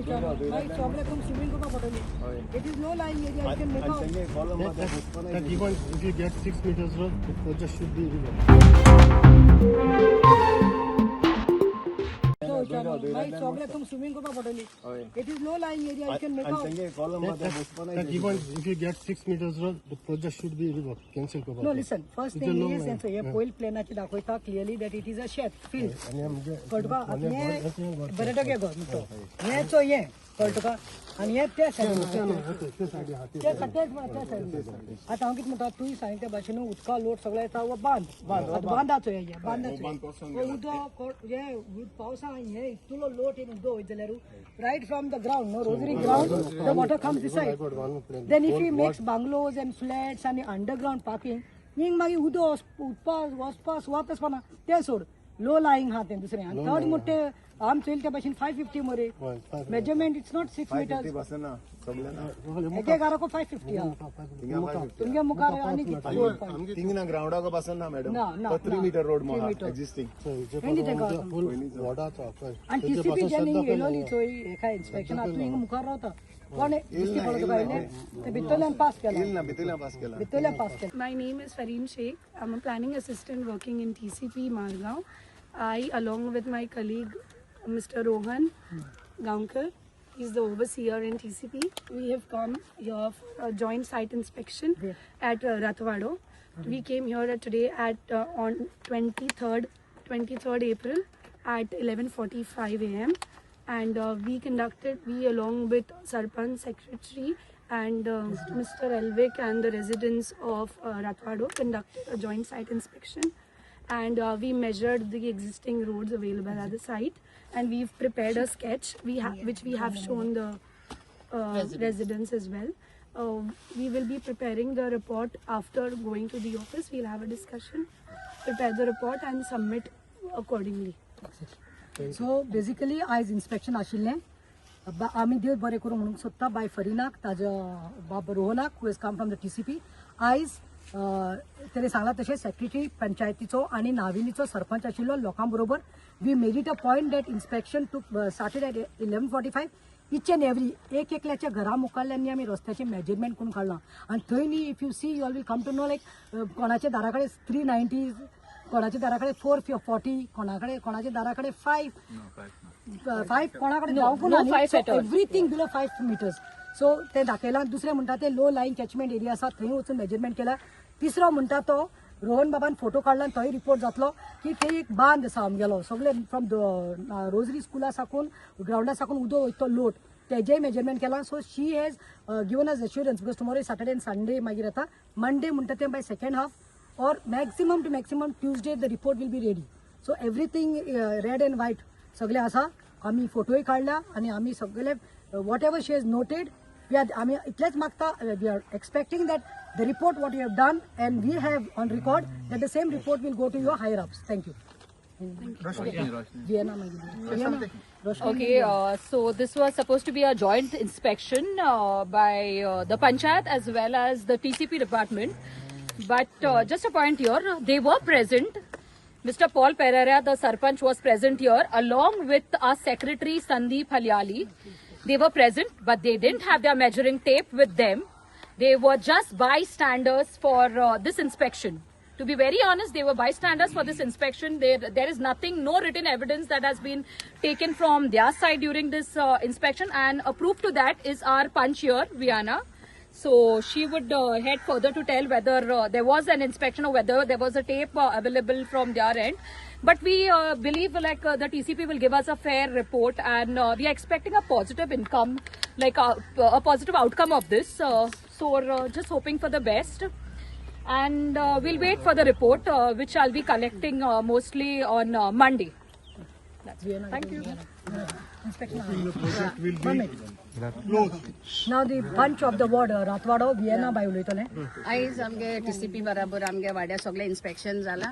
swimming it is low lying area. You can make out. If you get 6 meters road, the just should be river. Swimming it is low lying area. You can make out. If you get 6 meters road, the project should be river. Cancel. No, listen. First thing is, point plan clearly that it is a shed field. आणि त्या आता हांव कितें म्हणटा तुवें सांगिल्ल्या भाशेन उदका लोट सगळो येता बांद बांदाचो उदक हे पावसा हे इतलो लोट येवन उदक वयत जाल्यार right from the ground no rosary ground the water comes decide then if you makes bungalows and flats आनी अंडरग्राउंड पार्किंग हिंग मागीर उदक वचपास वापसपा ते सोड लो लायिंग हा ते दुसरें आनी थर्ड मोठे आम चोयल त्या भाशेन 550 मरे मेजरमेंट इट्स नॉट 6 मीटर्स एक घराको 550 हा तुमगे मुखार आनी थिंग ना ग्राउंडा को बसन ना मैडम 3 मीटर रोड मा एक्जिस्टिंग आणि टीसीपी जेनिंग येलोली चोय एका इन्स्पेक्शन आतू हिंग मुखार रावता कोण दिसती पडत बायले ते भितरल्यान पास केला My name is Fareem Sheikh. I'm a planning assistant working in TCP Margaon. I, along with my colleague Mr. Rohan Gaunkar, he's the overseer in TCP. We have come here for a joint site inspection at Ratwado. We came here today at on 23rd April at 11:45 a.m. and we along with Sarpanch Secretary and Mr. Elvik and the residents of Ratwado conducted a joint site inspection, and we measured the existing roads available at the site, and we've prepared a sketch which we have shown the residents as well. We will be preparing the report after going to the office. We'll have a discussion, prepare the report and submit accordingly. So basically आज inspection आशिल्लें आमी देव बरें करूं म्हणूंक सोदता bye फरिनाक ताज्या बाब रोहनाक who has come from the TCP आयज तेणें सांगलां तशें सेक्रेटरी पंचायतीचो आनी नाविनीचो सरपंच आशिल्लो लोकां बरोबर we made it a point that inspection to started at 11:45 each and every एकल्याच्या घरा मुखारल्यांनी आमी रस्त्याचे मेजरमेंट करून काडलां आनी थंय न्ही if you see you all will come to know लायक कोणाच्या दारा कडेन 390 कोणाच्या दारा कडेन 440 कोणाच्या दारा कडेन 5 कोणाकडे एव्हरीथिंग बिलो 5 मीटर्स सो ते दाखयलां दुसरें म्हणटा ते लो लायन कॅचमेंट एरिया आसा थंय वचून मेजरमेंट केला तिसरो म्हणटा तो रोहन बाबान फोटो काडला थंय रिपोर्ट जातलो की ते एक बांद आसा आमगेलो सगळे फ्रॉम रोजरी स्कुला साकून ग्राउंडा साकून उदक वयतो लोट तेजेय मेजरमेंट केला so she has given us assurance because tomorrow Saturday and Sunday मागीर येता मंडे म्हणटा ते by second half or maximum to maximum Tuesday the report will be ready. So everything red and white सगळे आसा आमी फोटोय काढला आणि आमी सगळे whatever she has noted we are आमी इतलेच मागता we are expecting that the report what you have done and we have on record that the same report will go to your higher ups. Thank you. Okay, so this was supposed to be a joint inspection by the Panchayat as well as the TCP department. But just a point here, they were present. Mr. Paul Pereira, the Sarpanch, was present here along with our secretary Sandeep Halyali. They were present, but they didn't have their measuring tape with them. They were just bystanders for this inspection. To be very honest, they were bystanders for this inspection. There is nothing, no written evidence that has been taken from their side during this inspection, and a proof to that is our punch here, Viana. So she would head further to tell whether there was an inspection or whether there was a tape available from their end. But we believe like the TCP will give us a fair report, and we are expecting a positive income, like a positive outcome of this. So we're just hoping for the best, and we'll wait for the report, which I'll be collecting mostly on Monday. Thank you. Inspection. The project will be Now the bunch of the ward Ratwado Vienna by उलयतले आयज आमगे TCP बराबर आमगे वाड्या सगळे inspection जाला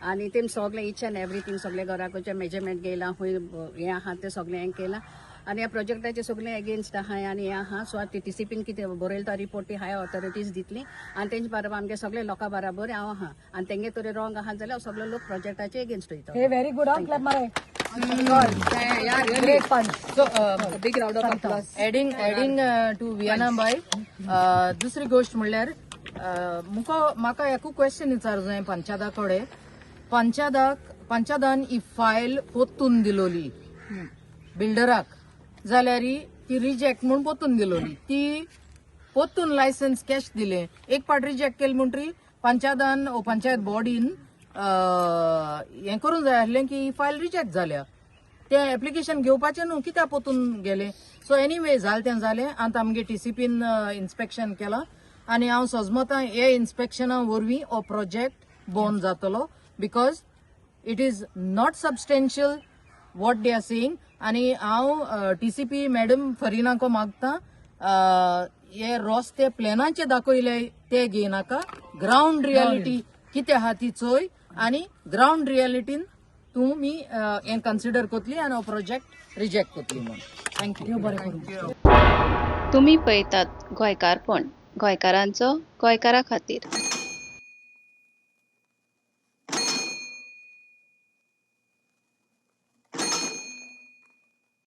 आनी तेम सगळे इच एंड एवरीथिंग सगळे घराकडचे मेजरमेंट गेला हूंय हे आहा ते सगळे हें केला आनी ह्या प्रोजेक्टाचे सगळे अगेन्स्ट आहा आनी हे आहा सो ती टीसीपीन कितें बरयला तो रिपोर्ट ती हायर ऑथॉरिटीज दितली आनी तेंचे बरोबर आमगे सगळे लोकां बराबर हांव आहा आनी तेंगे तरी रॉंग आहा जाल्यार सगळे लोक प्रोजेक्टाचे अगेन्स्ट वयता हे व्हेरी गुड क्लब मारे Great punch. So, big round of applause. Adding to Viana by, दुसरी गोष्ट म्हणल्यार म्हाका एकू क्वेश्चन विचारूं जाय पंचायता कडेन. पंचायतान ही फायल पोत्तून दिलोली बिल्डराक, जाल्यार ती रिजेक्ट म्हणून पोत्तून दिलोली. ती पोत्तून लायसन्स कॅश दिले, एक पाट रिजेक्ट केले म्हणटरी पंचायतान पंचायत बॉडीन हें करूंक जाय आसलें की ही फायल रिजेक्ट जाल्या. ते एप्लिकेशन घेवपाचें न्हू, कित्याक पोतून गेले. सो एनीवे जालें तें जालें. आतां आमगे टीसीपीन इन्स्पेक्शन केलां आनी हांव सजमतां हे इन्स्पेक्शना वरवीं हो प्रोजेक्ट बंद जातलो, because it is not substantial what they are saying. आनी हांव टीसीपी मॅडम फरिनाको मागतां, हे रस्ते प्लॅनाचे दाखयले ते घेयनाका, ग्राउंड रियालिटी कितें आहा ती चोय आनी ग्राउंड रियालिटीन तुमी हें कन्सिडर कोतली आनी हो प्रोजेक्ट रिजेक्ट कोतली म्हणून. थँक्यू. तुम्ही पळयतात गोंयकारपण, गोंयकारांचो गोंयकारा खातीर.